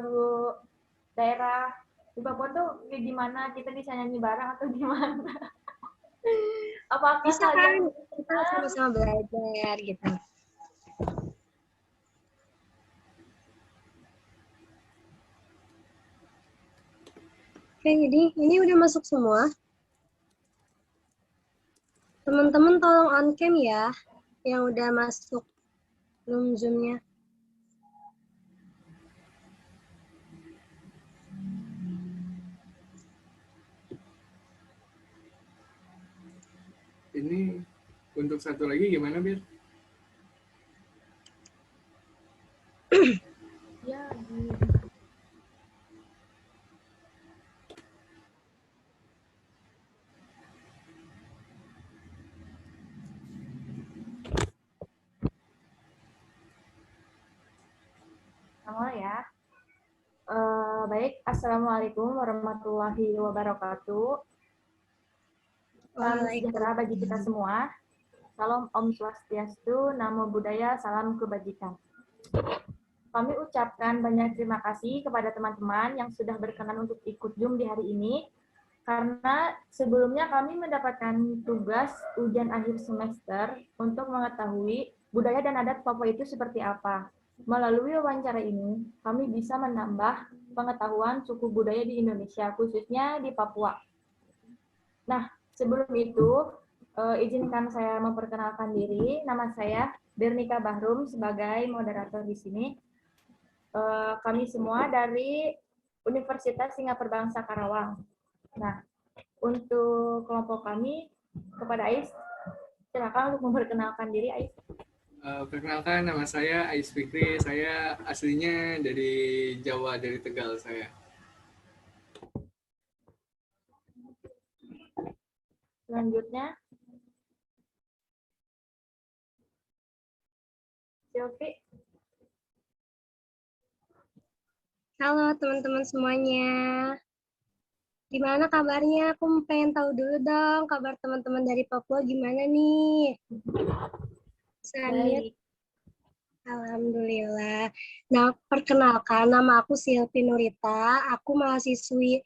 lagu-lagu daerah di Papua tuh kayak gimana? Kita bisa nyanyi bareng atau gimana? Apakah Bisa kan, kalian kita sama-sama belajar gitu. Oke, jadi ini udah masuk semua. Teman-teman tolong on cam ya, yang udah masuk room Zoom-nya. Ini untuk satu lagi gimana, Bir? ya sama ya. Baik, Assalamualaikum warahmatullahi wabarakatuh. Salam sejahtera bagi kita semua. Salam Om Swastiastu, Namo Buddhaya, salam kebajikan. Kami ucapkan banyak terima kasih kepada teman-teman yang sudah berkenan untuk ikut Zoom di hari ini, karena sebelumnya kami mendapatkan tugas ujian akhir semester untuk mengetahui budaya dan adat Papua itu seperti apa. Melalui wawancara ini, kami bisa menambah pengetahuan suku budaya di Indonesia, khususnya di Papua. Nah, sebelum itu, izinkan saya memperkenalkan diri. Nama saya Bernika Bahrum sebagai moderator di sini. Kami semua dari Universitas Singapura Bangsa Karawang. Nah, untuk kelompok kami, kepada Ais, silakan untuk memperkenalkan diri, Ais. Perkenalkan, nama saya Ais Fikri. Saya aslinya dari Jawa, dari Tegal saya. Selanjutnya, Silvi. Halo teman-teman semuanya. Gimana kabarnya? Aku pengen tahu dulu dong kabar teman-teman dari Papua gimana nih? Sanit. Alhamdulillah. Nah, perkenalkan nama aku Silvi Nurita. Aku mahasiswi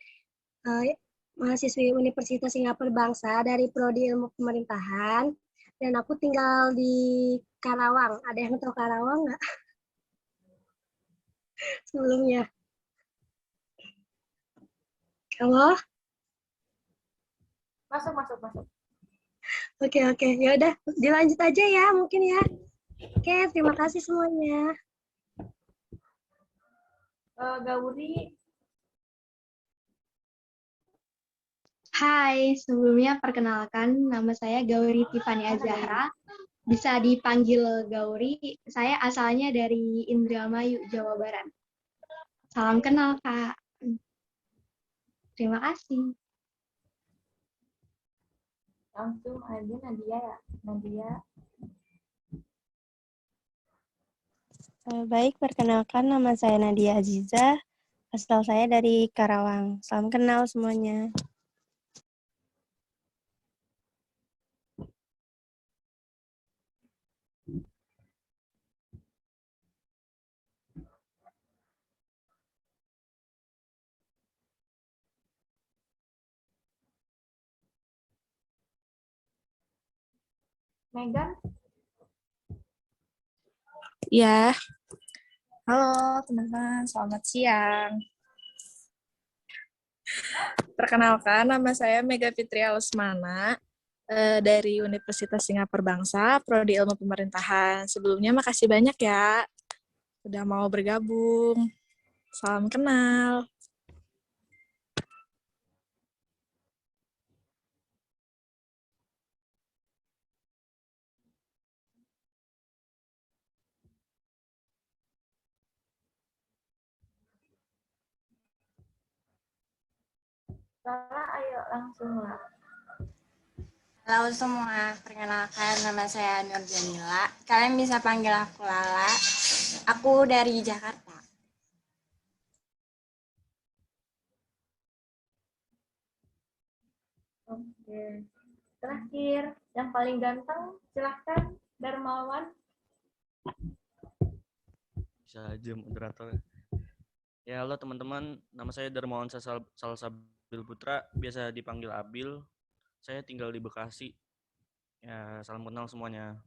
Universitas Singapura Bangsa dari Prodi Ilmu Pemerintahan. Dan aku tinggal di Karawang. Ada yang tahu Karawang nggak? Sebelumnya. Halo? Masuk. Oke. Ya udah, dilanjut aja ya mungkin ya. Oke, terima kasih semuanya. Gauri. Hai, sebelumnya perkenalkan nama saya Gauri Tiffany Azahra. Bisa dipanggil Gauri. Saya asalnya dari Indramayu, Jawa Barat. Salam kenal, Kak. Terima kasih. Langsung aja Nadia ya. Nadia. Baik, perkenalkan nama saya Nadia Aziza. Asal saya dari Karawang. Salam kenal semuanya. Megan. Ya, halo teman-teman, selamat siang. Perkenalkan, nama saya Mega Fitria Lesmana dari Universitas Singapura Bangsa, Prodi Ilmu Pemerintahan. Sebelumnya makasih banyak ya, udah mau bergabung. Salam kenal. Lala, ayo langsung lah. Halo semua, perkenalkan nama saya Nur Janila. Kalian bisa panggil aku Lala. Aku dari Jakarta. Oke. Terakhir, yang paling ganteng, silahkan Darmawan. Bisa aja moderator. Ya, halo teman-teman. Nama saya Darmawan Salsabil Putra, biasa dipanggil Abil. Saya tinggal di Bekasi. Ya, salam kenal semuanya.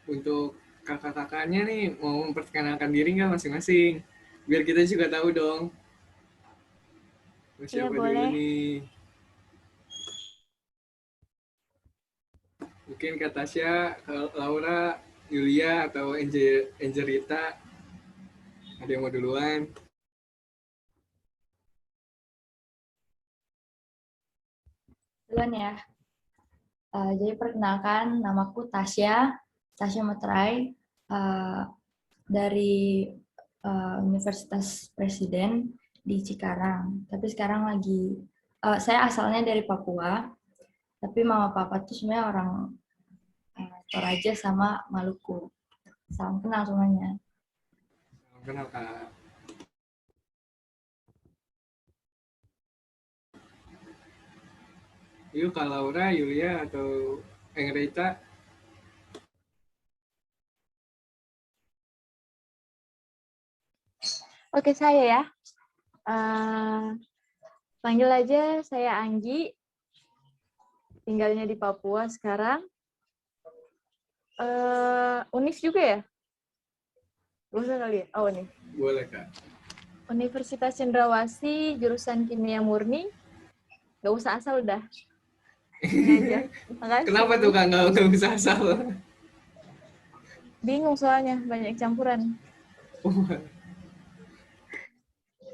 Untuk kakak-kakaknya nih, mau memperkenalkan diri nggak masing-masing? Biar kita juga tahu dong. Iya, Siapa dulu boleh. nih? Mungkin Kak Tasya, Kak Laura, Yulia, atau Angelita. Ada yang mau duluan? Duluan ya. Jadi perkenalkan, namaku Tasya Meterai, dari Universitas Presiden di Cikarang. Tapi sekarang lagi, saya asalnya dari Papua, tapi mama papa tuh sebenarnya orang Toraja sama Maluku. Salam kenal semuanya. Salam kenal Kak. Yuk Kak Laura, Yulia, atau Angelita. Oke, saya ya. Panggil aja saya Anggi. Tinggalnya di Papua sekarang. Univ juga ya? Boleh kali ya? Oh, Univ. Boleh Kak. Universitas Cendrawasih, jurusan Kimia Murni. Gak usah asal udah. Ini aja. Makasih. Kenapa tuh Kak nggak bisa asal? Bingung soalnya, banyak campuran.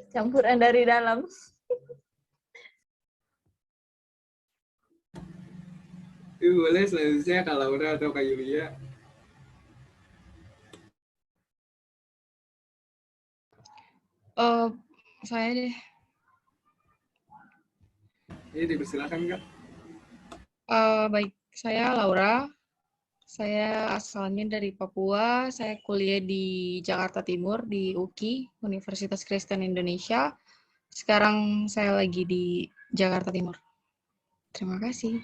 Campuran dari dalam. Boleh selanjutnya Kak Laura atau Kak Yulia. Saya deh. Ini dipersilakan Kak. Baik, saya Laura. Saya asalnya dari Papua. Saya kuliah di Jakarta Timur di UKI, Universitas Kristen Indonesia. Sekarang saya lagi di Jakarta Timur. Terima kasih.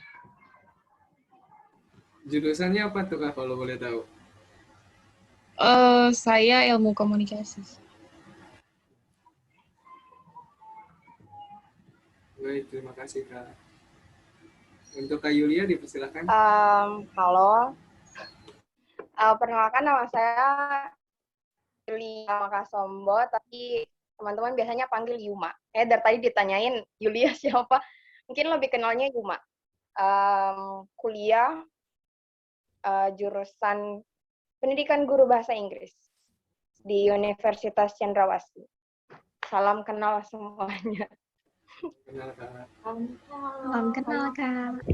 Jurusannya apa tuh Kak kalau boleh tahu? Saya ilmu komunikasi. Baik, terima kasih Kak. Untuk Kak Yulia dipersilakan. Halo, perkenalkan nama saya Yulia Makasombo, tapi teman-teman biasanya panggil Yuma. Dari tadi ditanyain Yulia siapa, mungkin lebih kenalnya Yuma. Kuliah jurusan Pendidikan Guru Bahasa Inggris di Universitas Cendrawasih. Salam kenal semuanya. Kenal Kak. Salam kenal, Kak.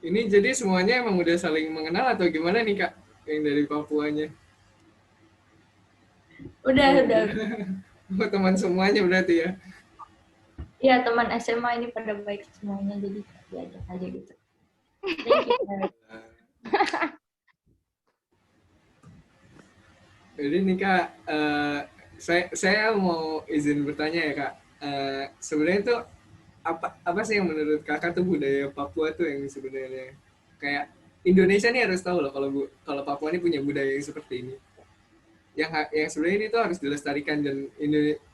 Ini jadi semuanya emang udah saling mengenal atau gimana nih Kak? Yang dari Papuanya. Udah. Oh, teman semuanya berarti ya? Iya, teman SMA ini pada baik semuanya, jadi diajak aja gitu. Thank you. Jadi nih Kak, saya mau izin bertanya ya Kak. Sebenarnya tuh apa sih yang menurut Kakak tuh budaya Papua tuh yang sebenarnya kayak Indonesia nih harus tahu loh kalau Papua ini punya budaya yang seperti ini. Yang sebenarnya ini tuh harus dilestarikan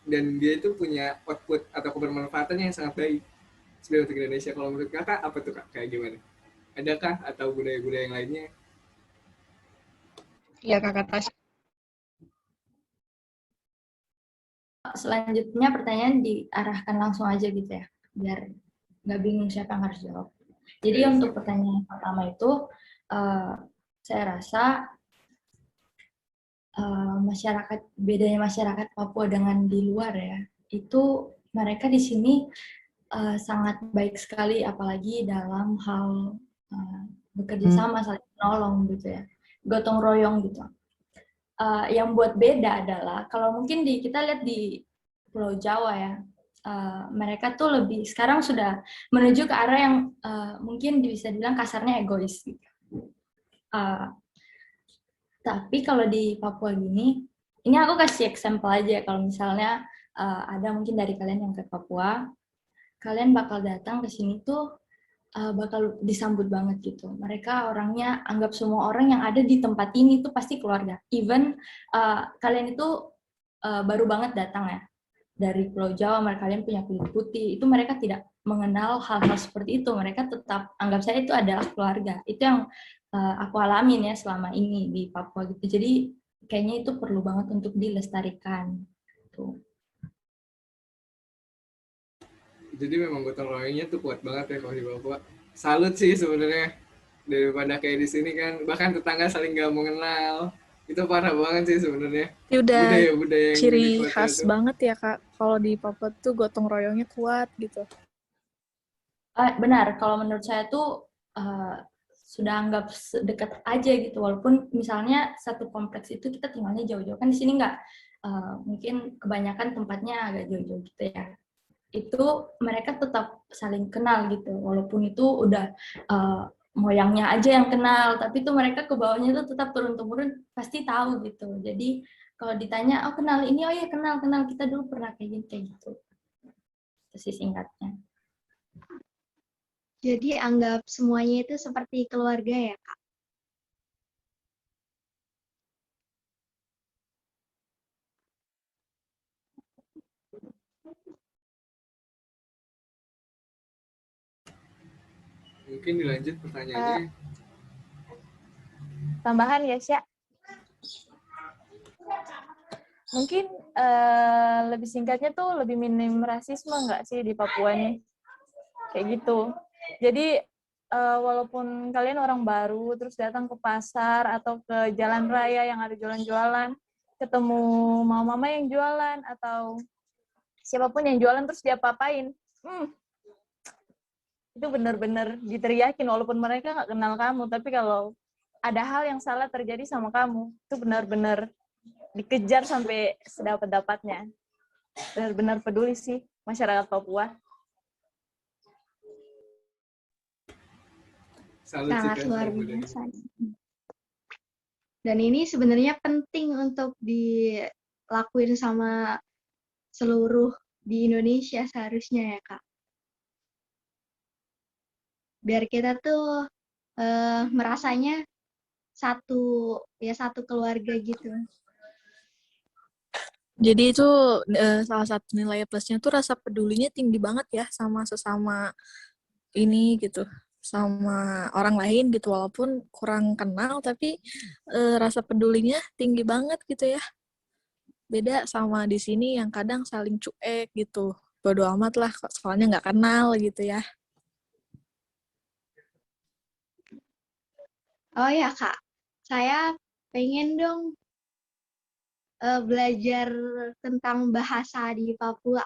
dan dia itu punya output atau kebermanfaatan yang sangat baik sebenarnya untuk Indonesia. Kalau menurut Kakak apa tuh Kak? Kayak gimana? Adakah atau budaya-budaya yang lainnya? Ya, Kakak Tasya. Selanjutnya pertanyaan diarahkan langsung aja gitu ya, biar nggak bingung siapa yang harus jawab. Jadi untuk pertanyaan pertama itu, saya rasa bedanya masyarakat Papua dengan di luar ya, itu mereka di sini sangat baik sekali, apalagi dalam hal bekerja sama, saling menolong gitu ya, gotong royong gitu. Yang buat beda adalah kalau mungkin kita lihat di Pulau Jawa ya, mereka tuh lebih sekarang sudah menuju ke arah yang mungkin bisa dibilang kasarnya egois gitu. Tapi kalau di Papua gini, ini aku kasih example aja. Kalau misalnya ada mungkin dari kalian yang ke Papua, kalian bakal datang ke sini tuh bakal disambut banget gitu. Mereka orangnya anggap semua orang yang ada di tempat ini tuh pasti keluarga. Even kalian itu baru banget datang ya dari Pulau Jawa, kalian punya kulit putih, itu mereka tidak mengenal hal-hal seperti itu. Mereka tetap anggap saya itu adalah keluarga. Itu yang aku alamin ya selama ini di Papua gitu. Jadi kayaknya itu perlu banget untuk dilestarikan. Tuh. Jadi memang gotong royongnya tuh kuat banget ya kalau di Papua. Salut sih sebenarnya, daripada kayak di sini kan bahkan tetangga saling gak mengenal. Itu parah banget sih sebenarnya. Itu udah Budaya-budaya yang ciri di kota khas tuh. banget ya Kak. Kalau di Papua tuh gotong royongnya kuat gitu. Benar, kalau menurut saya tuh sudah anggap dekat aja gitu. Walaupun misalnya satu kompleks itu kita tinggalnya jauh-jauh. Kan di sini nggak, mungkin kebanyakan tempatnya agak jauh-jauh gitu ya. Itu mereka tetap saling kenal gitu, walaupun itu udah moyangnya aja yang kenal, tapi itu mereka ke bawahnya itu tetap turun-temurun pasti tahu gitu. Jadi kalau ditanya, oh kenal ini, oh ya kenal kita dulu pernah kayak gini kayak gitu. Itu sih singkatnya. Jadi anggap semuanya itu seperti keluarga ya, Kak? Mungkin dilanjut pertanyaannya. Tambahan ya, Sya. Mungkin lebih singkatnya tuh lebih minim rasisme nggak sih di Papua nih? Kayak gitu. Jadi walaupun kalian orang baru terus datang ke pasar atau ke jalan raya yang ada jualan-jualan, ketemu mama-mama yang jualan atau siapapun yang jualan terus diapa-apain, itu benar-benar diteriakin walaupun mereka nggak kenal kamu, tapi kalau ada hal yang salah terjadi sama kamu, itu benar-benar dikejar sampai sedapat-dapatnya. Benar-benar peduli sih masyarakat Papua. Sangat luar biasa. Dan ini sebenarnya penting untuk dilakuin sama seluruh di Indonesia seharusnya ya, Kak. Biar kita tuh merasanya satu keluarga gitu. Jadi itu salah satu nilai plusnya tuh rasa pedulinya tinggi banget ya sama sesama ini gitu, sama orang lain gitu, walaupun kurang kenal tapi rasa pedulinya tinggi banget gitu ya. Beda sama di sini yang kadang saling cuek gitu, bodo amat lah soalnya nggak kenal gitu ya. Oh ya Kak, saya pengen dong belajar tentang bahasa di Papua.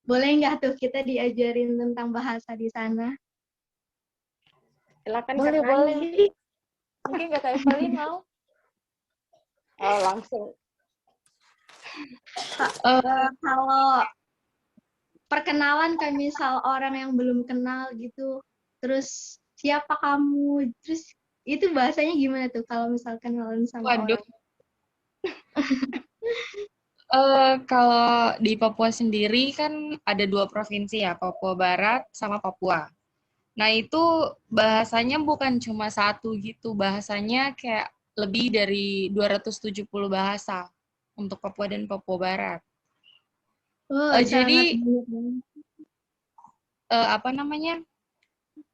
Boleh nggak tuh kita diajarin tentang bahasa di sana? Silakan boleh, Kak boleh. Nani. Mungkin Kak Evelyn mau? Oh, langsung. Kalau perkenalan kayak misal orang yang belum kenal gitu, terus siapa kamu, terus itu bahasanya gimana tuh kalau misal kenalan sama orang? Kalau di Papua sendiri kan ada 2 provinsi ya, Papua Barat sama Papua. Nah itu bahasanya bukan cuma satu gitu, bahasanya kayak lebih dari 270 bahasa untuk Papua dan Papua Barat. Jadi apa namanya,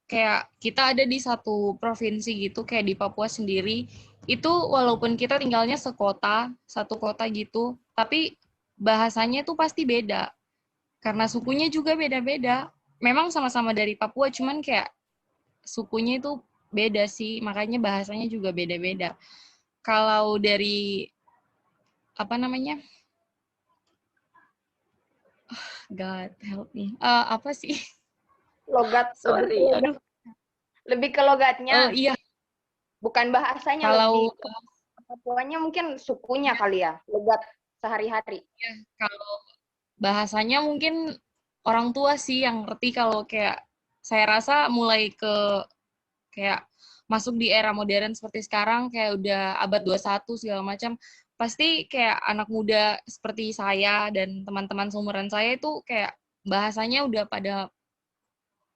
kayak kita ada di satu provinsi gitu, kayak di Papua sendiri, itu walaupun kita tinggalnya satu kota gitu, tapi bahasanya tuh pasti beda. Karena sukunya juga beda-beda. Memang sama-sama dari Papua, cuman kayak sukunya itu beda sih, makanya bahasanya juga beda-beda. Kalau dari, apa namanya, God help me, apa sih? Logat, Sorry, aduh. Lebih ke logatnya. Iya. Bukan bahasanya, kalau Papuanya mungkin sukunya kali ya, logat sehari-hari. Ya, kalau bahasanya mungkin orang tua sih yang ngerti, kalau kayak saya rasa mulai ke kayak masuk di era modern seperti sekarang, kayak udah abad 21 segala macam, pasti kayak anak muda seperti saya dan teman-teman seumuran saya itu kayak bahasanya udah pada,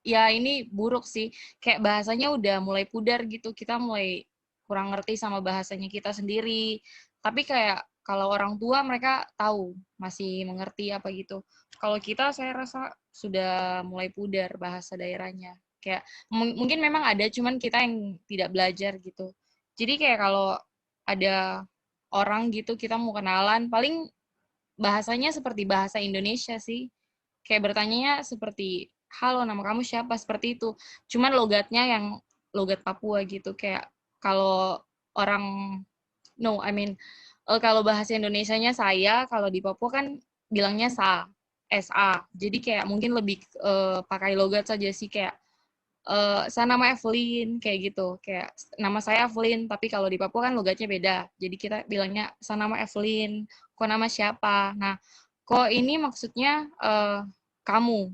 ya ini buruk sih, kayak bahasanya udah mulai pudar gitu, kita mulai kurang ngerti sama bahasanya kita sendiri. Tapi kayak kalau orang tua mereka tahu, masih mengerti apa gitu. Kalau kita saya rasa sudah mulai pudar bahasa daerahnya. Kayak mungkin memang ada, cuman kita yang tidak belajar gitu. Jadi kayak kalau ada orang gitu kita mau kenalan, paling bahasanya seperti bahasa Indonesia sih. Kayak bertanyanya seperti, halo nama kamu siapa, seperti itu. Cuman logatnya yang logat Papua gitu. Kayak kalau orang, no, I mean, kalau bahasa Indonesianya saya, kalau di Papua kan bilangnya sa, sa. Jadi kayak mungkin lebih pakai logat saja sih, kayak saya nama Evelyn, kayak gitu. Kayak nama saya Evelyn, tapi kalau di Papua kan logatnya beda. Jadi kita bilangnya saya nama Evelyn, kok nama siapa. Nah, kok ini maksudnya kamu.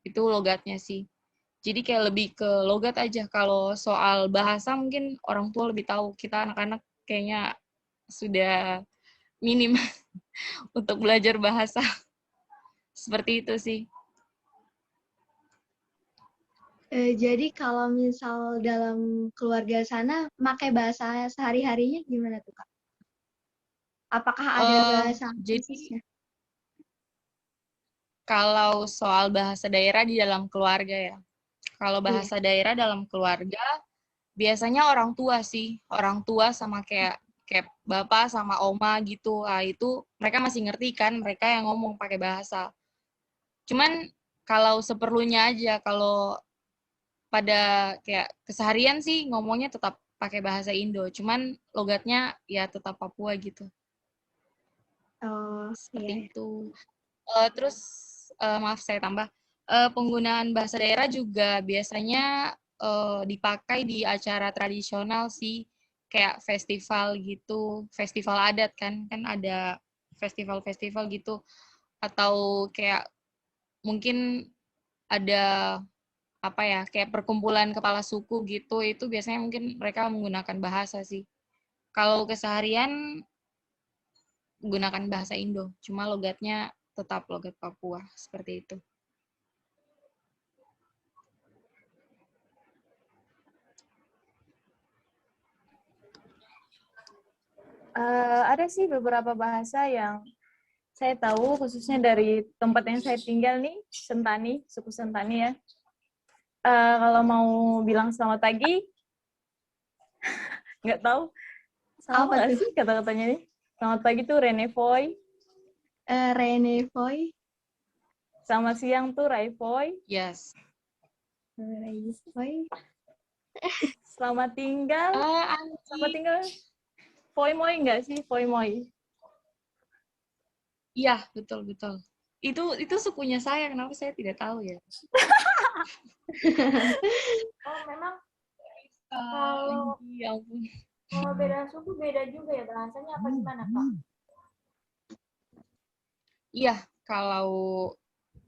Itu logatnya sih. Jadi kayak lebih ke logat aja. Kalau soal bahasa mungkin orang tua lebih tahu. Kita anak-anak kayaknya sudah minim untuk belajar bahasa. Seperti itu sih. Jadi kalau misal dalam keluarga sana, pakai bahasa sehari-harinya gimana tuh, Kak? Apakah ada bahasa Jadi khususnya? kalau soal bahasa daerah di dalam keluarga ya. Kalau bahasa daerah dalam keluarga, biasanya orang tua sih. Orang tua sama kayak bapak sama oma gitu. Ah, itu mereka masih ngerti kan, mereka yang ngomong pakai bahasa. Cuman kalau seperlunya aja, kalau pada kayak keseharian sih ngomongnya tetap pakai bahasa Indo. Cuman logatnya ya tetap Papua gitu. Oh, Seperti iya. itu. Terus maaf saya tambah, penggunaan bahasa daerah juga biasanya dipakai di acara tradisional sih, kayak festival gitu, festival adat kan ada festival-festival gitu, atau kayak mungkin ada apa ya, kayak perkumpulan kepala suku gitu, itu biasanya mungkin mereka menggunakan bahasa sih. Kalau keseharian menggunakan bahasa Indo, cuma logatnya tetap logat Papua, seperti itu. Ada sih beberapa bahasa yang saya tahu, khususnya dari tempat yang saya tinggal nih, Sentani, suku Sentani ya. Kalau mau bilang selamat pagi, nggak tahu sama nggak sih kata-katanya nih? Selamat pagi tuh Renevoy. Renevoy. Selamat siang tuh Raivoy. Yes. Raivoy. Selamat tinggal. Selamat tinggal. Foy moy nggak sih? Foy moy. Iya, betul. Itu sukunya saya, kenapa saya tidak tahu ya? Oh, memang kalau beda suku beda juga ya bahasanya, apa gimana, Kak? Iya, kalau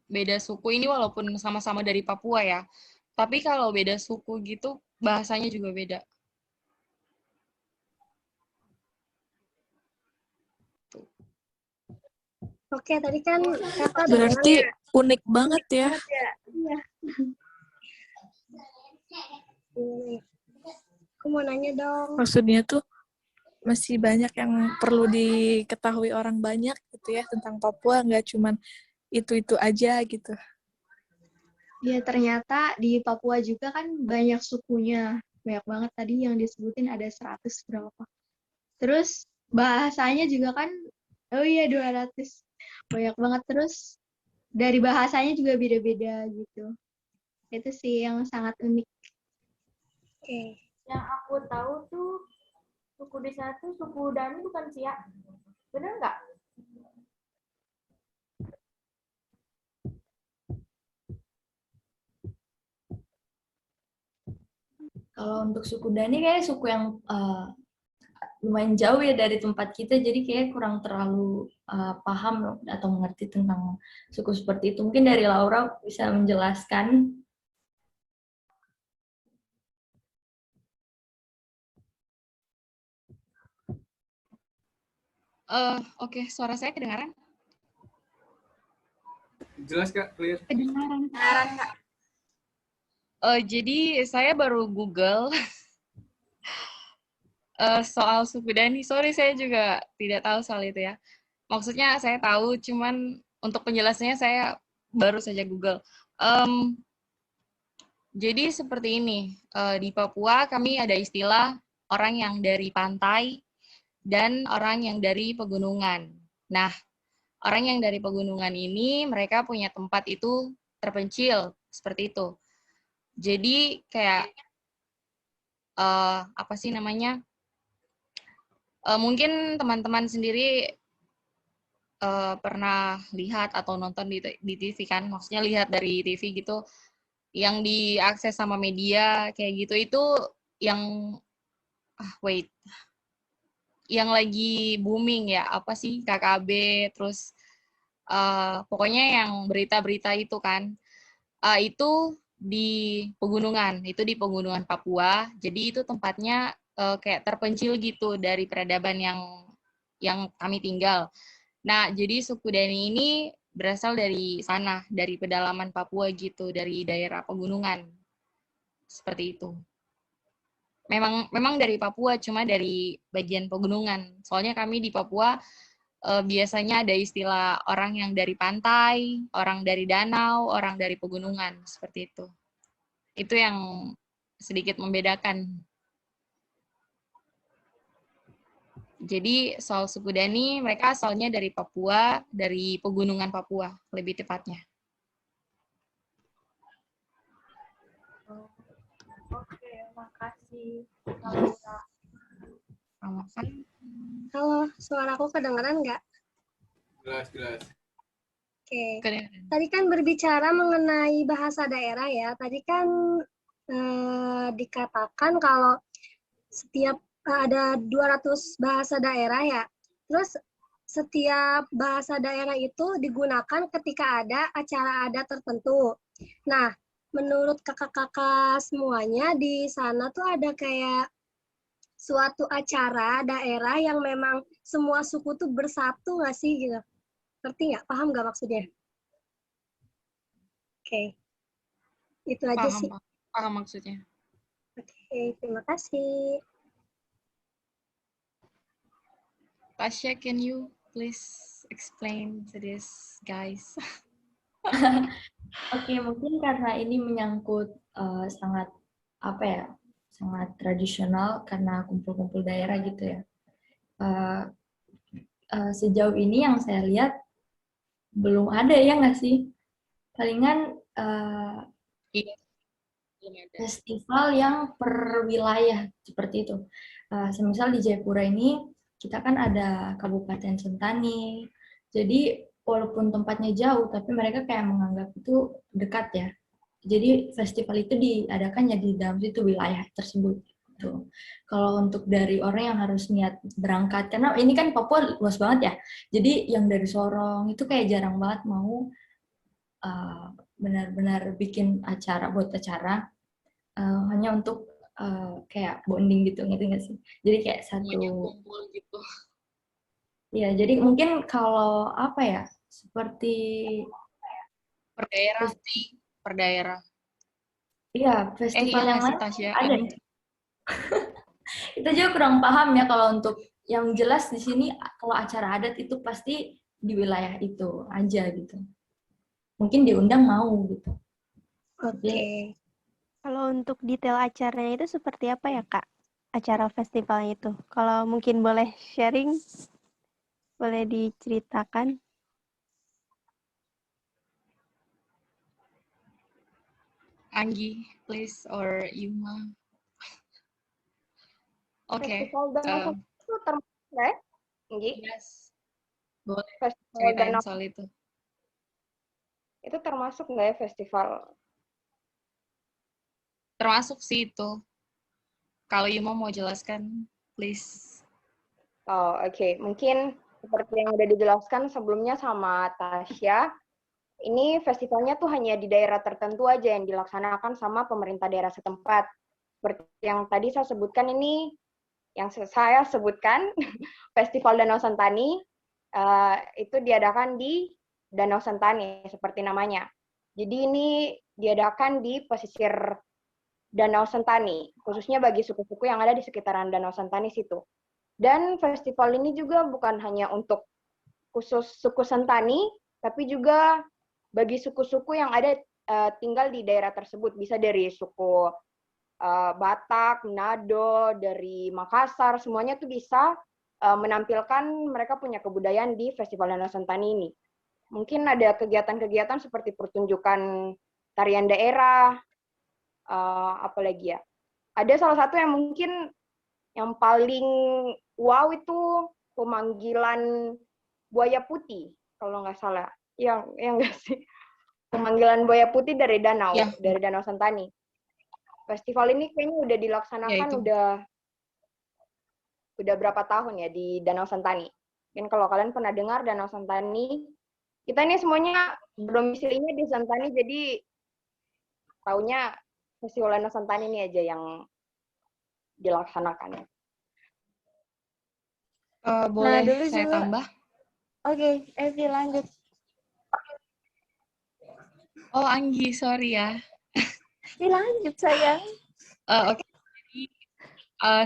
beda suku ini walaupun sama-sama dari Papua ya, tapi kalau beda suku gitu bahasanya juga beda. Oke, tadi kan Kakak berarti unik banget ya. Iya. Aku mau nanya dong. Maksudnya tuh masih banyak yang perlu diketahui orang banyak gitu ya tentang Papua, nggak cuman itu aja gitu. Ya ternyata di Papua juga kan banyak sukunya. Banyak banget tadi yang disebutin ada 100 berapa. Terus bahasanya juga kan, oh iya 200. Banyak banget, terus dari bahasanya juga beda-beda gitu. Itu sih yang sangat unik. Oke. Yang aku tahu tuh suku di sana tuh suku Dani bukan Siak. Bener nggak? Kalau untuk suku Dani kayak suku yang lumayan jauh ya dari tempat kita, jadi kayak kurang terlalu paham atau mengerti tentang suku seperti itu. Mungkin dari Laura bisa menjelaskan. Oke, suara saya kedengaran? Jelas Kak, clear. Kedengaran. Jadi saya baru Google soal suku Dani. Sorry, saya juga tidak tahu soal itu ya. Maksudnya saya tahu, cuman untuk penjelasannya saya baru saja Google. Jadi seperti ini, di Papua kami ada istilah orang yang dari pantai dan orang yang dari pegunungan. Nah, orang yang dari pegunungan ini mereka punya tempat itu terpencil, seperti itu. Jadi kayak, apa sih namanya, mungkin teman-teman sendiri pernah lihat atau nonton di TV kan, maksudnya lihat dari TV gitu, yang diakses sama media kayak gitu itu yang yang lagi booming ya, apa sih KKB, terus pokoknya yang berita-berita itu kan, itu di pegunungan Papua. Jadi itu tempatnya kayak terpencil gitu dari peradaban yang kami tinggal. Nah, jadi suku Dani ini berasal dari sana, dari pedalaman Papua gitu, dari daerah pegunungan. Seperti itu. Memang dari Papua, cuma dari bagian pegunungan. Soalnya kami di Papua biasanya ada istilah orang yang dari pantai, orang dari danau, orang dari pegunungan, seperti itu. Itu yang sedikit membedakan. Jadi soal suku Dani, mereka asalnya dari Papua, dari pegunungan Papua, lebih tepatnya. Oke, makasih. Halo, suaraku kedengeran nggak? Jelas. Oke. Tadi kan berbicara mengenai bahasa daerah ya. Tadi kan dikatakan kalau setiap ada 200 bahasa daerah ya. Terus setiap bahasa daerah itu digunakan ketika ada acara adat tertentu. Nah, menurut kakak-kakak semuanya di sana tuh ada kayak suatu acara daerah yang memang semua suku tuh bersatu nggak sih gitu? Ngerti nggak? Paham nggak maksudnya? Oke. Itu aja sih. Paham maksudnya. Oke, terima kasih. Tasya, can you please explain to this guys? Oke, mungkin karena ini menyangkut sangat sangat tradisional karena kumpul-kumpul daerah gitu ya. Sejauh ini yang saya lihat belum ada ya nggak sih? Palingan festival yang per wilayah seperti itu. Semisal di Jayapura ini kita kan ada Kabupaten Sentani. Jadi walaupun tempatnya jauh, tapi mereka kayak menganggap itu dekat ya. Jadi festival itu diadakan ya di dalam situ wilayah tersebut. Gitu. Kalau untuk dari orang yang harus niat berangkat, karena ini kan Papua luas banget ya. Jadi yang dari Sorong itu kayak jarang banget mau benar-benar bikin buat acara hanya untuk kayak bonding gitu, ngerti nggak sih? Jadi kayak satu kumpul gitu. Ya, jadi mungkin kalau apa ya, seperti per daerah sih, per daerah. Iya, festival yang lain ada. Kita juga kurang paham ya kalau untuk yang jelas di sini kalau acara adat itu pasti di wilayah itu aja gitu. Mungkin diundang mau gitu. Oke. Kalau untuk detail acaranya itu seperti apa ya, Kak? Acara festivalnya itu. Kalau mungkin boleh sharing, boleh diceritakan. Anggi, please, or Yuma. Oke. Festival Danau itu termasuk nggak ya, Anggi? Yes. Boleh Festival ceritain Danau soal itu. itu termasuk nggak ya festival? Termasuk sih itu. Kalau Yuma mau jelaskan, please. Oh, oke. Mungkin seperti yang udah dijelaskan sebelumnya sama Tasya, ini festivalnya tuh hanya di daerah tertentu aja yang dilaksanakan sama pemerintah daerah setempat. Seperti yang tadi saya sebutkan ini yang saya sebutkan, Festival Danau Sentani, itu diadakan di Danau Sentani, seperti namanya. Jadi ini diadakan di pesisir Danau Sentani, khususnya bagi suku-suku yang ada di sekitaran Danau Sentani situ. Dan festival ini juga bukan hanya untuk khusus suku Sentani, tapi juga bagi suku-suku yang ada tinggal di daerah tersebut. Bisa dari suku Batak, Manado, dari Makassar, semuanya tuh bisa menampilkan mereka punya kebudayaan di Festival Danau Sentani ini. Mungkin ada kegiatan-kegiatan seperti pertunjukan tarian daerah, apalagi ya. Ada salah satu yang mungkin yang paling wow itu pemanggilan buaya putih, kalau nggak salah. Yang nggak sih? Pemanggilan buaya putih dari danau, dari Danau Sentani. Festival ini kayaknya udah dilaksanakan udah berapa tahun ya di Danau Sentani. Mungkin kalau kalian pernah dengar Danau Sentani, kita ini semuanya berdomisilinya di Sentani, jadi taunya Festival Danau Sentani ini aja yang dilaksanakan. Boleh dulu saya juga. tambah? Oke, Evi lanjut. Oh, Anggi, sorry ya. Lanjut sayang. Oke.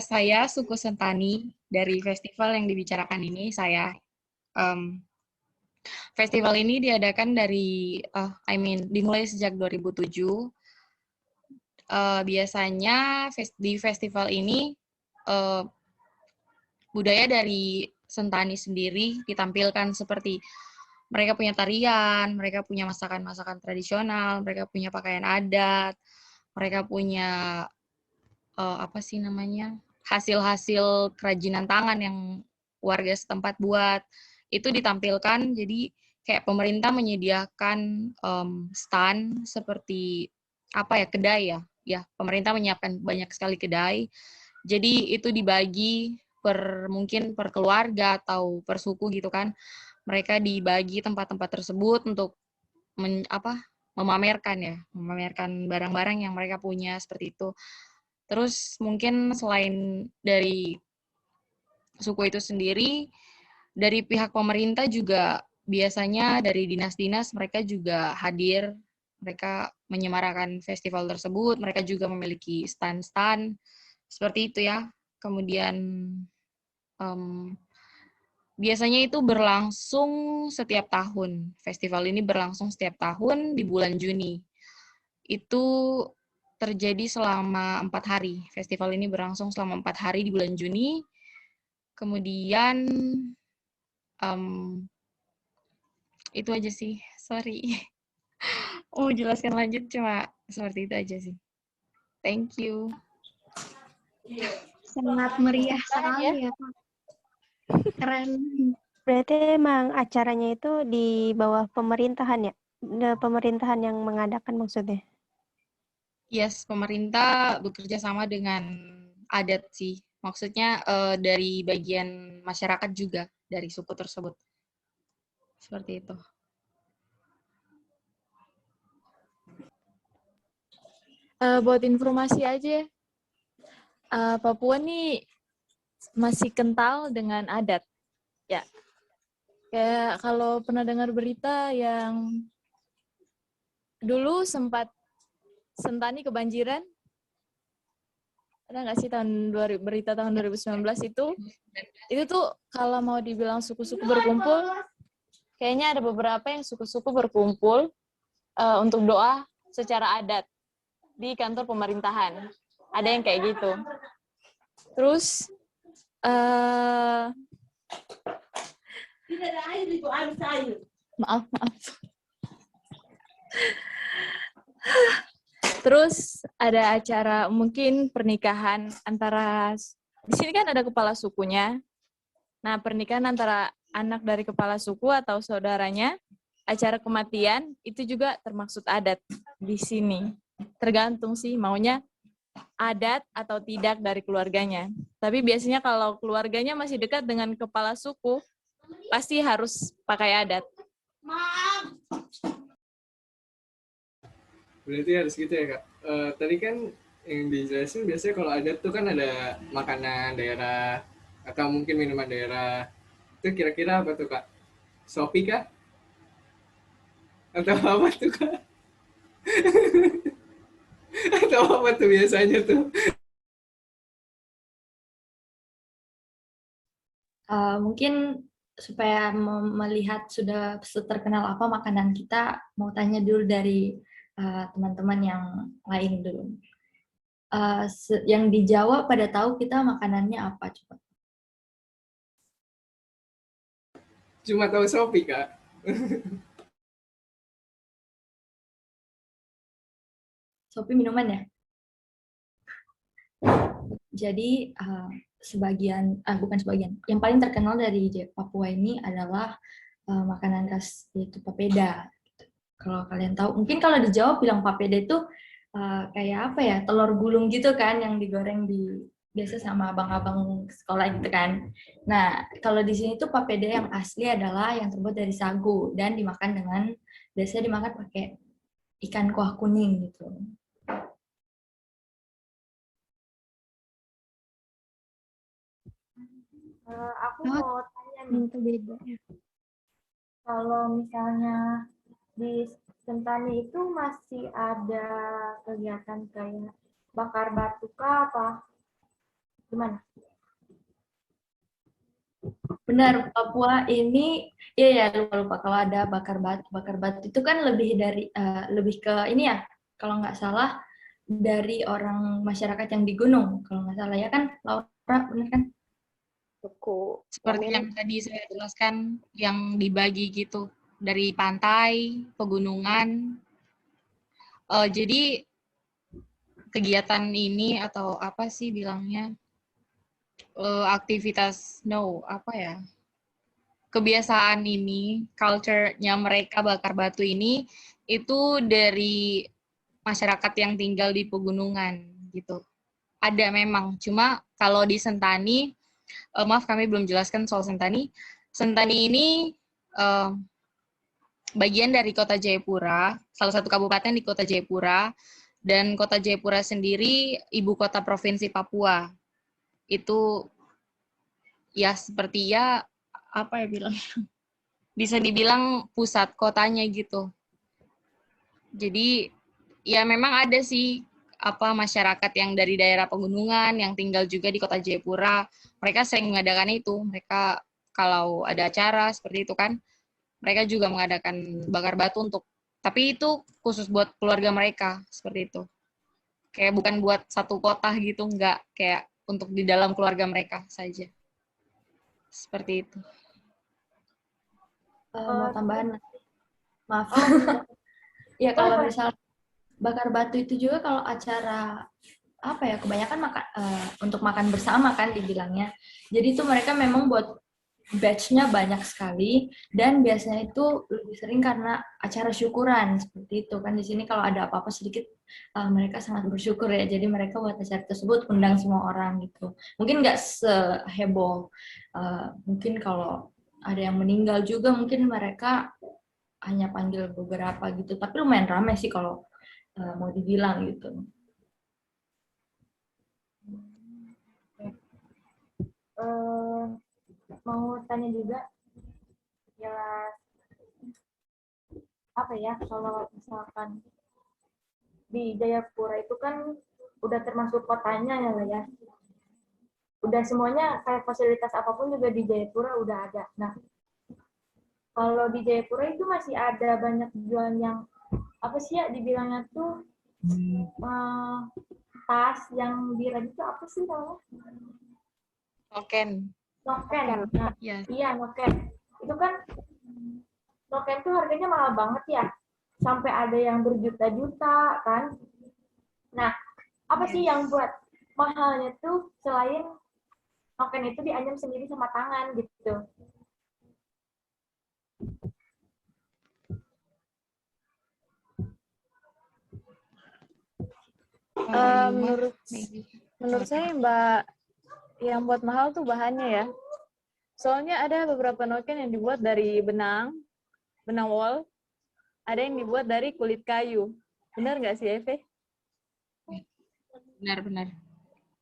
Saya suku Sentani dari festival yang dibicarakan ini. Festival ini diadakan dimulai sejak 2007. Biasanya di festival ini budaya dari Sentani sendiri ditampilkan seperti mereka punya tarian, mereka punya masakan-masakan tradisional, mereka punya pakaian adat, mereka punya hasil-hasil kerajinan tangan yang warga setempat buat. Itu ditampilkan, jadi kayak pemerintah menyediakan stand seperti kedai ya. Pemerintah menyiapkan banyak sekali kedai. Jadi itu dibagi mungkin per keluarga atau per suku gitu kan. Mereka dibagi tempat-tempat tersebut untuk memamerkan barang-barang yang mereka punya seperti itu. Terus mungkin selain dari suku itu sendiri, dari pihak pemerintah juga biasanya dari dinas-dinas mereka juga hadir, mereka menyemarakan festival tersebut, mereka juga memiliki stand-stand seperti itu ya. Kemudian biasanya itu berlangsung setiap tahun. Festival ini berlangsung setiap tahun di bulan Juni. Itu terjadi selama 4 hari. Festival ini berlangsung selama 4 hari di bulan Juni. Kemudian itu aja sih. Sorry. Jelaskan lanjut cuma seperti itu aja sih. Thank you. Sangat meriah sekali ya, Pak. Keren. Berarti emang acaranya itu di bawah pemerintahan ya? Pemerintahan yang mengadakan maksudnya? Yes, pemerintah bekerja sama dengan adat sih. Maksudnya dari bagian masyarakat juga, dari suku tersebut. Seperti itu. Buat informasi aja, Papua nih masih kental dengan adat. Ya, kayak kalau pernah dengar berita yang dulu sempat Sentani kebanjiran, ada nggak sih berita tahun 2019 itu tuh kalau mau dibilang suku-suku berkumpul, kayaknya ada beberapa yang suku-suku berkumpul untuk doa secara adat di kantor pemerintahan. Ada yang kayak gitu. Terus maaf. Terus ada acara mungkin pernikahan antara, di sini kan ada kepala sukunya. Nah, pernikahan antara anak dari kepala suku atau saudaranya, acara kematian itu juga termaksud adat di sini. Tergantung sih maunya adat atau tidak dari keluarganya. Tapi biasanya kalau keluarganya masih dekat dengan kepala suku, pasti harus pakai adat. Berarti harus gitu ya, Kak. Tadi kan yang dijelasin biasanya kalau adat tuh kan ada makanan daerah atau mungkin minuman daerah. Itu kira-kira apa tuh Kak? Sopi kah? Atau apa tuh Kak? Atau apa tuh biasanya tuh? Mungkin supaya melihat sudah terkenal apa makanan kita, mau tanya dulu dari teman-teman yang lain dulu. Yang di Jawa pada tahu kita makanannya apa coba? Cuma tahu Sopi Kak. Sopi minuman ya? Jadi bukan sebagian, yang paling terkenal dari Papua ini adalah makanan khas yaitu papeda. Kalau kalian tahu, mungkin kalau di Jawa bilang papeda itu kayak apa ya, telur gulung gitu kan yang digoreng biasa sama abang-abang sekolah gitu kan. Nah, kalau di sini tuh papeda yang asli adalah yang terbuat dari sagu dan biasanya dimakan pakai ikan kuah kuning gitu. Aku mau tanya nih, kalau misalnya di Sentani itu masih ada kegiatan kayak bakar batu kah apa gimana? Benar, Papua ini ya lupa kalau ada bakar batu itu kan lebih ke ini ya, kalau nggak salah dari orang masyarakat yang di gunung, kalau nggak salah ya kan, Laura, benar kan? Seperti yang tadi saya jelaskan, yang dibagi gitu dari pantai, pegunungan. Jadi kegiatan ini atau apa sih bilangnya, aktivitas kebiasaan ini, culture-nya mereka bakar batu ini itu dari masyarakat yang tinggal di pegunungan gitu. Ada memang, cuma kalau di Sentani, maaf kami belum jelaskan soal Sentani. Sentani ini bagian dari Kota Jayapura, salah satu kabupaten di Kota Jayapura, dan Kota Jayapura sendiri ibu kota provinsi Papua. Itu ya seperti ya apa ya bilang, bisa dibilang pusat kotanya gitu. Jadi ya memang ada sih masyarakat yang dari daerah pegunungan yang tinggal juga di Kota Jayapura. Mereka sering mengadakan itu. Mereka kalau ada acara seperti itu kan, mereka juga mengadakan bakar batu tapi itu khusus buat keluarga mereka seperti itu. Kayak bukan buat satu kota gitu, enggak, kayak untuk di dalam keluarga mereka saja. Seperti itu. Mau tambahan? Maaf. Ya kalau misal bakar batu itu juga kalau acara kebanyakan untuk makan bersama kan dibilangnya. Jadi itu mereka memang buat batch-nya banyak sekali dan biasanya itu lebih sering karena acara syukuran seperti itu kan. Di sini kalau ada apa-apa sedikit mereka sangat bersyukur ya. Jadi mereka buat acara tersebut undang semua orang gitu. Mungkin nggak seheboh. Mungkin kalau ada yang meninggal juga mungkin mereka hanya panggil beberapa gitu. Tapi lumayan ramai sih kalau mau dibilang gitu. Mau tanya juga, ya kalau misalkan di Jayapura itu kan udah termasuk kotanya ya. Udah semuanya kayak fasilitas apapun juga di Jayapura udah ada. Nah, kalau di Jayapura itu masih ada banyak jualan yang dibilangnya tuh tas yang dirajut itu apa sih namanya? Noken. Nah, iya noken. Itu kan noken tuh harganya mahal banget ya. Sampai ada yang berjuta-juta kan. Nah, apa sih yang buat mahalnya tuh selain noken itu dianyam sendiri sama tangan gitu? Menurut saya Mbak, yang buat mahal tuh bahannya ya. Soalnya ada beberapa noken yang dibuat dari benang wol, ada yang dibuat dari kulit kayu. Benar nggak sih, Eve? Benar-benar.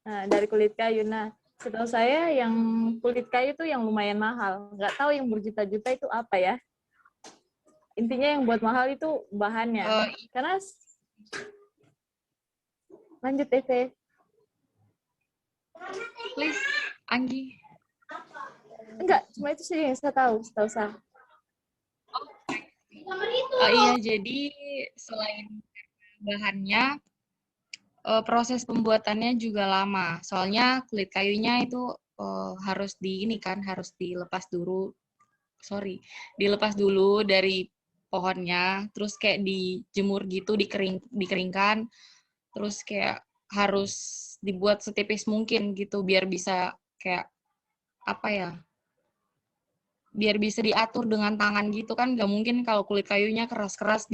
Nah, dari kulit kayu. Nah, setahu saya yang kulit kayu itu yang lumayan mahal. Nggak tahu yang berjuta-juta itu apa ya. Intinya yang buat mahal itu bahannya. Karena lanjut TV. Please, Anggi. Enggak, cuma itu sih yang saya tahu, setahu saya. Iya, jadi selain bahannya, proses pembuatannya juga lama. Soalnya kulit kayunya itu harus harus dilepas dulu dari pohonnya, terus kayak dijemur gitu, dikeringkan, terus kayak harus dibuat setipis mungkin gitu biar bisa kayak apa ya? Biar bisa diatur dengan tangan gitu kan, nggak mungkin kalau kulit kayunya keras-keras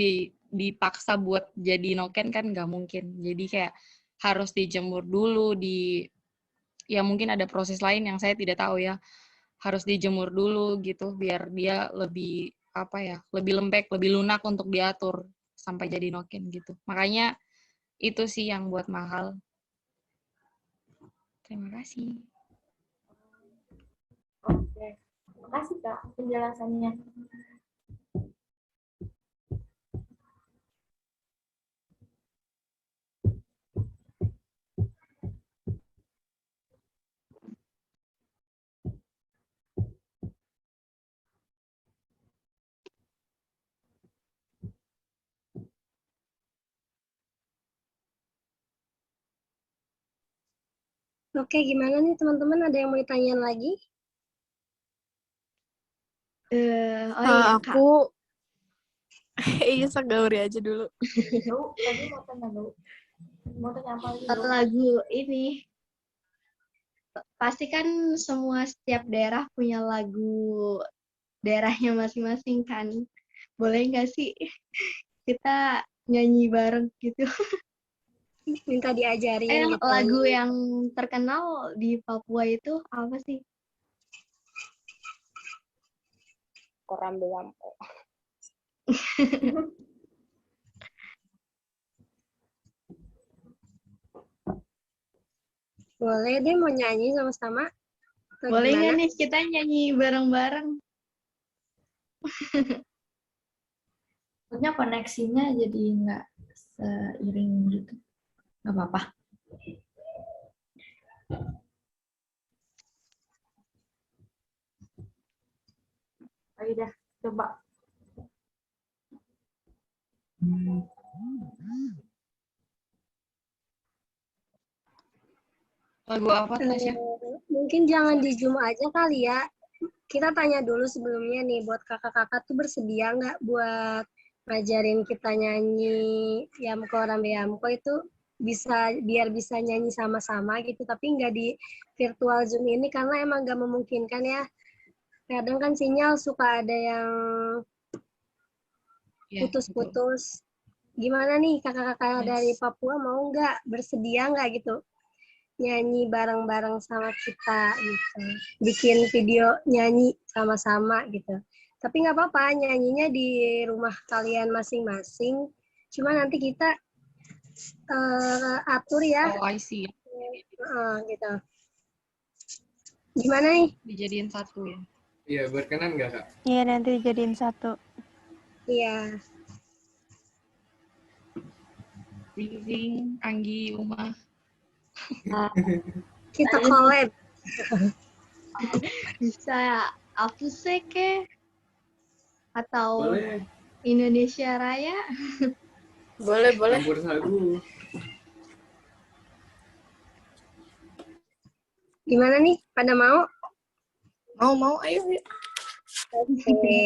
dipaksa buat jadi noken kan nggak mungkin. Jadi kayak harus dijemur dulu, ya mungkin ada proses lain yang saya tidak tahu ya. Harus dijemur dulu gitu biar dia lebih lebih lembek, lebih lunak untuk diatur sampai jadi noken gitu. Makanya itu sih yang buat mahal. Terima kasih. Oke. Terima kasih, Kak, penjelasannya. Oke, gimana nih teman-teman? Ada yang mau ditanyain lagi? Oh iya, Kak. Aku iya Gauri aja dulu. Tadi mau tanya dulu. Mau tanya apa lagi? Lagu ini pasti kan setiap daerah punya lagu daerahnya masing-masing kan. Boleh nggak sih kita nyanyi bareng gitu? Minta diajarin gitu. Lagu yang terkenal di Papua itu apa sih? Korambe Yamko. Boleh deh mau nyanyi sama-sama. Boleh nggak nih kita nyanyi bareng-bareng? Maksudnya koneksinya jadi nggak seiring gitu. Nggak apa-apa. Ayo dah, coba. Lagu apa, Tasya? Mungkin jangan di Zoom aja kali ya. Kita tanya dulu sebelumnya nih, buat kakak-kakak tuh bersedia nggak buat ngajarin kita nyanyi Yamko Rambe Yamko itu biar bisa nyanyi sama-sama gitu, tapi nggak di virtual Zoom ini karena emang nggak memungkinkan ya. Kadang kan sinyal suka ada yang putus-putus. Gimana nih kakak-kakak dari Papua mau nggak, bersedia nggak gitu nyanyi bareng-bareng sama kita gitu, bikin video nyanyi sama-sama gitu. Tapi nggak apa-apa nyanyinya di rumah kalian masing-masing, cuma nanti kita atur ya. Oh, I see. Gitu. Gimana nih? Dijadiin satu ya? Iya, berkenan nggak, Kak? Iya, nanti dijadiin satu. Iya. Zing, Anggi, Uma. Kita collab. Bisa Apuse ke? Atau Boleh. Indonesia Raya? Boleh. Campur sagu. Gimana nih? Pada mau? Mau, ayo. Oke.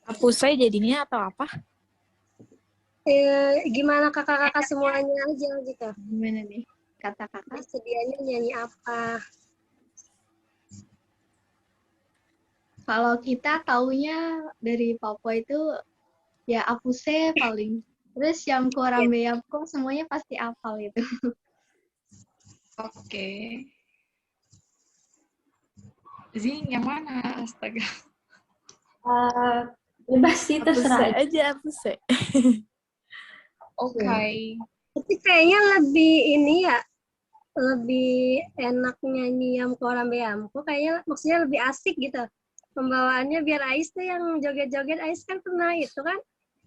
Apusai jadinya atau apa? Gimana kakak-kakak semuanya aja gitu. Gimana nih? Kata kakak. Sedianya nyanyi apa? Kalau kita taunya dari Papua itu ya Apuse paling. Terus yang Korambe Yamko semuanya pasti hafal itu. Oke. Zing, yang mana? Astaga. Bebas sih, terserah. Apuse aja, Apuse. Oke. Tapi kayaknya lebih ini ya, lebih enak nyanyi Yamko Rambe Yamko, kayaknya maksudnya lebih asik gitu. Pembawaannya biar Ais tuh yang joget-joget. Ais kan pernah itu kan,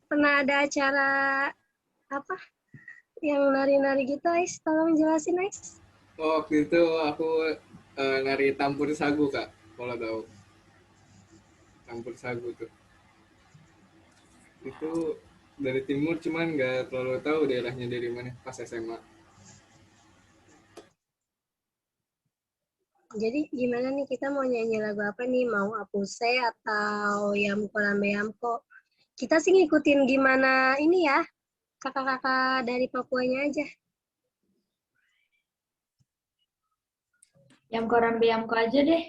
pernah ada acara apa yang nari-nari gitu. Ais, tolong jelasin Ais. Oh, waktu itu aku nari Tampur Sagu, Kak, kalau tahu. Tampur Sagu tuh. Itu dari timur, cuman nggak terlalu tahu daerahnya dari mana pas SMA. Jadi gimana nih, kita mau nyanyi lagu apa nih? Mau Apuse atau Yamko Lambe Yamko? Kita sih ngikutin gimana ini ya, kakak-kakak dari Papuanya aja. Yamko Rambe Yamko aja deh.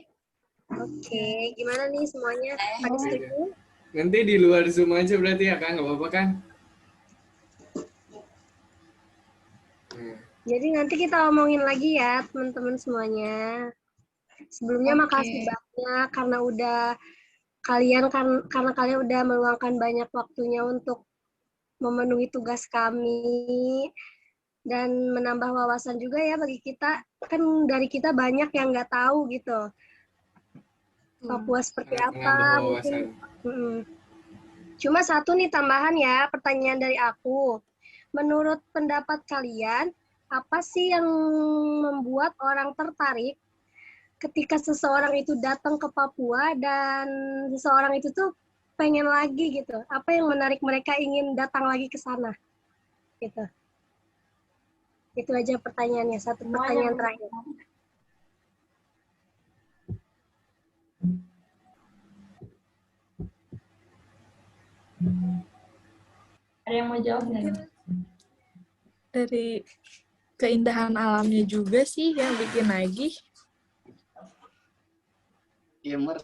Oke, gimana nih semuanya? Pada setuju? Nanti di luar Zoom aja berarti ya, Kak? Nggak apa-apa kan? Jadi nanti kita omongin lagi ya, teman-teman semuanya. Sebelumnya makasih banyak karena udah karena kalian udah meluangkan banyak waktunya untuk memenuhi tugas kami dan menambah wawasan juga ya bagi kita. Kan dari kita banyak yang nggak tahu gitu. Papua seperti apa mungkin. Cuma satu nih tambahan ya, pertanyaan dari aku. Menurut pendapat kalian, apa sih yang membuat orang tertarik ketika seseorang itu datang ke Papua dan seseorang itu tuh pengen lagi gitu? Apa yang menarik mereka ingin datang lagi ke sana? Gitu. Itu aja pertanyaannya, satu pertanyaan terakhir. Ada yang mau jawab nggak? Dari keindahan alamnya juga sih yang bikin lagi. Gamer.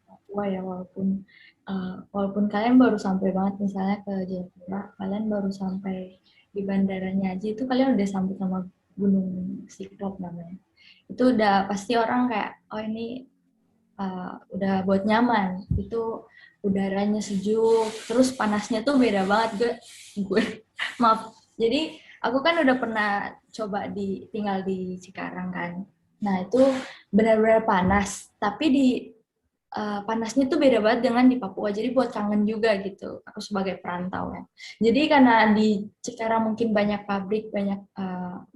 Papua ya, walaupun kalian baru sampai banget misalnya ke Jayapura, kalian baru sampai di bandaranya aja itu kalian udah sampai sama Gunung Siklop namanya. Itu udah pasti orang kayak, oh ini udah buat nyaman. Itu udaranya sejuk, terus panasnya tuh beda banget. Gue maaf. Jadi aku kan udah pernah coba tinggal di Cikarang kan. Nah itu benar-benar panas, tapi panasnya tuh beda banget dengan di Papua. Jadi buat kangen juga gitu. Aku sebagai perantau ya. Jadi karena di Cikarang mungkin banyak pabrik,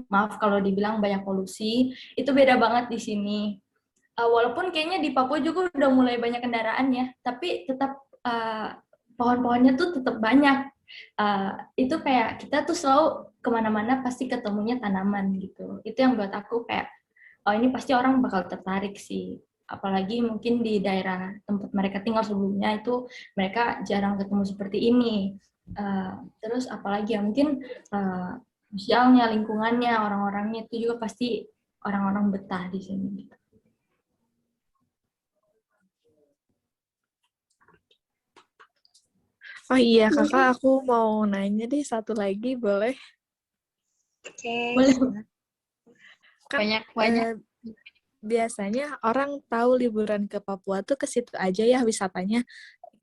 maaf kalau dibilang banyak polusi, itu beda banget di sini. Walaupun kayaknya di Papua juga udah mulai banyak kendaraan ya, tapi tetap pohon-pohonnya tuh tetap banyak. Itu kayak kita tuh selalu kemana-mana pasti ketemunya tanaman gitu. Itu yang buat aku kayak, oh ini pasti orang bakal tertarik sih. Apalagi mungkin di daerah tempat mereka tinggal sebelumnya itu mereka jarang ketemu seperti ini. Terus apalagi ya mungkin sosialnya, lingkungannya, orang-orangnya itu juga pasti orang-orang betah di sini. Oh iya, kakak, aku mau nanya deh satu lagi, boleh? Oke. Banyak. Biasanya orang tahu liburan ke Papua tuh ke situ aja ya wisatanya.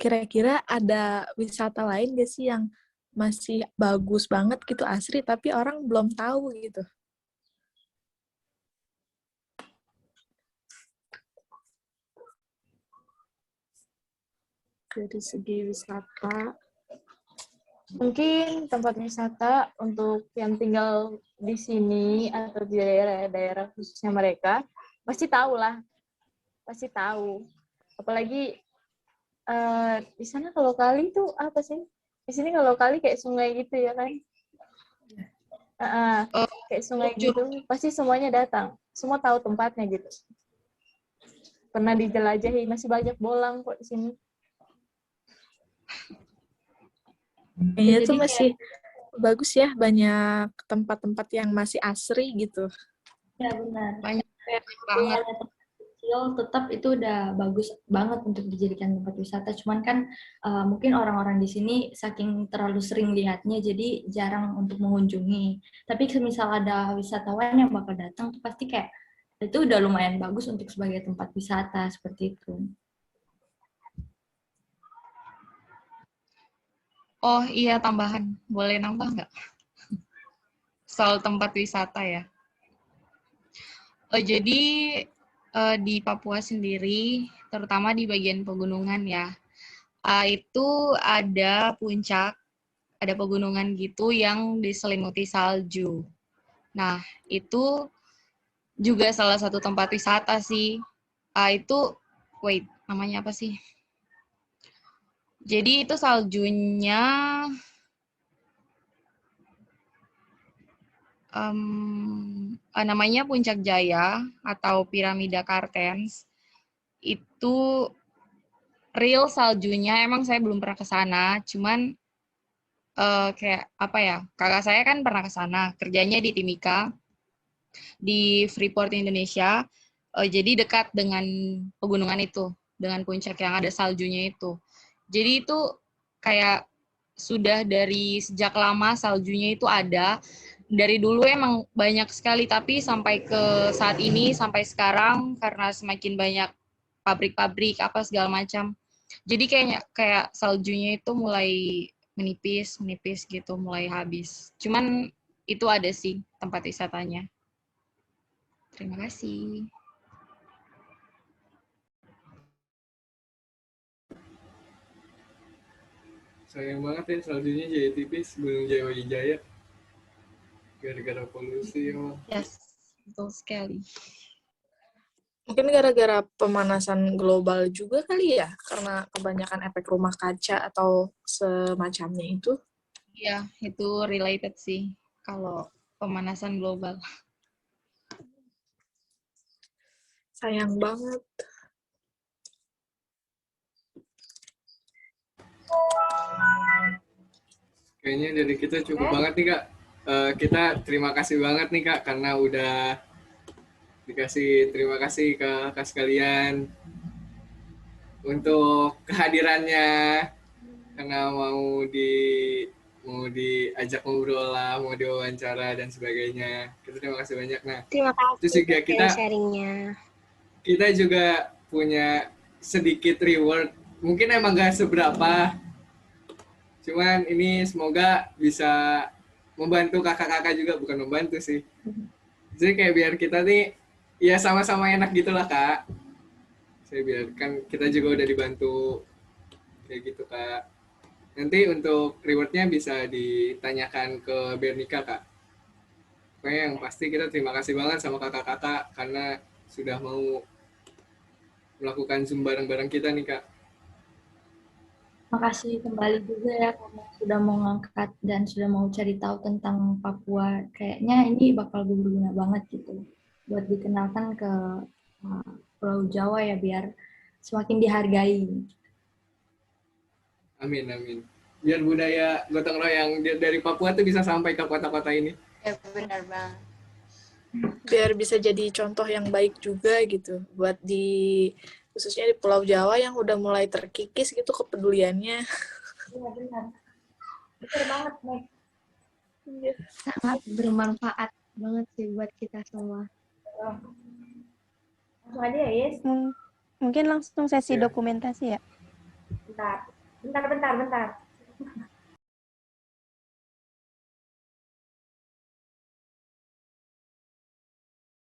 Kira-kira ada wisata lain gak sih yang masih bagus banget gitu, asri, tapi orang belum tahu gitu? Dari segi wisata, mungkin tempat wisata untuk yang tinggal di sini atau di daerah-daerah khususnya mereka pasti tahu lah, pasti tahu. Apalagi di sana kalau kali itu apa sih? Di sini kalau kali kayak sungai gitu ya kan? Kayak sungai gitu, pasti semuanya datang, semua tahu tempatnya gitu. Pernah dijelajahi, masih banyak bolang kok di sini. Kayaknya tuh masih bagus ya, banyak tempat-tempat yang masih asri gitu. Ya benar. Banyak banget. kecil tetap itu udah bagus banget untuk dijadikan tempat wisata. Cuman kan mungkin orang-orang di sini saking terlalu sering lihatnya jadi jarang untuk mengunjungi. Tapi misal ada wisatawan yang bakal datang tuh pasti kayak itu udah lumayan bagus untuk sebagai tempat wisata seperti itu. Oh iya, tambahan. Boleh nambah nggak? Soal tempat wisata ya. Jadi di Papua sendiri, terutama di bagian pegunungan ya, itu ada puncak, ada pegunungan gitu yang diselimuti salju. Nah, itu juga salah satu tempat wisata sih. Wait, namanya apa sih? Jadi itu saljunya namanya Puncak Jaya atau Piramida Kartens. Itu real saljunya, emang saya belum pernah ke sana, cuman kayak apa ya, kakak saya kan pernah ke sana, kerjanya di Timika, di Freeport, Indonesia. Jadi dekat dengan pegunungan itu, dengan puncak yang ada saljunya itu. Jadi itu kayak sudah dari sejak lama saljunya itu ada. Dari dulu emang banyak sekali, tapi sampai ke saat ini, sampai sekarang, karena semakin banyak pabrik-pabrik, apa segala macam. Jadi kayak saljunya itu mulai menipis gitu, mulai habis. Cuman itu ada sih tempat wisatanya. Terima kasih. Sayang banget ya saljunya jadi tipis, Gunung Jayawijaya. Gara-gara polusi emang. Yes, betul sekali. Mungkin gara-gara pemanasan global juga kali ya, karena kebanyakan efek rumah kaca atau semacamnya itu. Iya, itu related sih kalau pemanasan global. Sayang banget. Kayaknya dari kita cukup banget nih Kak. Kita terima kasih banget nih Kak karena udah terima kasih ke Kak sekalian untuk kehadirannya, karena mau diajak ngobrol lah, mau diwawancara dan sebagainya. Kita terima kasih banyak. Nah, Terima terus kasih juga sharing-sharingnya. kita juga punya sedikit reward. Mungkin emang gak seberapa, cuman ini semoga bisa membantu kakak-kakak juga, bukan membantu sih. Jadi kayak biar kita nih ya sama-sama enak gitulah Kak. Saya biar kan kita juga udah dibantu kayak gitu Kak. Nanti untuk rewardnya bisa ditanyakan ke Bernika Kak. Pokoknya yang pasti kita terima kasih banget sama kakak-kakak karena sudah mau melakukan Zoom bareng-bareng kita nih Kak. Makasih kembali juga ya karena sudah mau ngangkat dan sudah mau cari tahu tentang Papua. Kayaknya ini bakal berguna banget gitu buat dikenalkan ke Pulau Jawa ya biar semakin dihargai. Amin, amin. Biar budaya gotong royong dari Papua tuh bisa sampai ke kota-kota ini. Ya benar Bang. Biar bisa jadi contoh yang baik juga gitu buat khususnya di Pulau Jawa yang udah mulai terkikis gitu kepeduliannya. Iya benar. Benar banget, Meg. Sangat bermanfaat banget sih buat kita semua. Langsung aja ya, Yes? Mungkin langsung sesi dokumentasi ya? Bentar.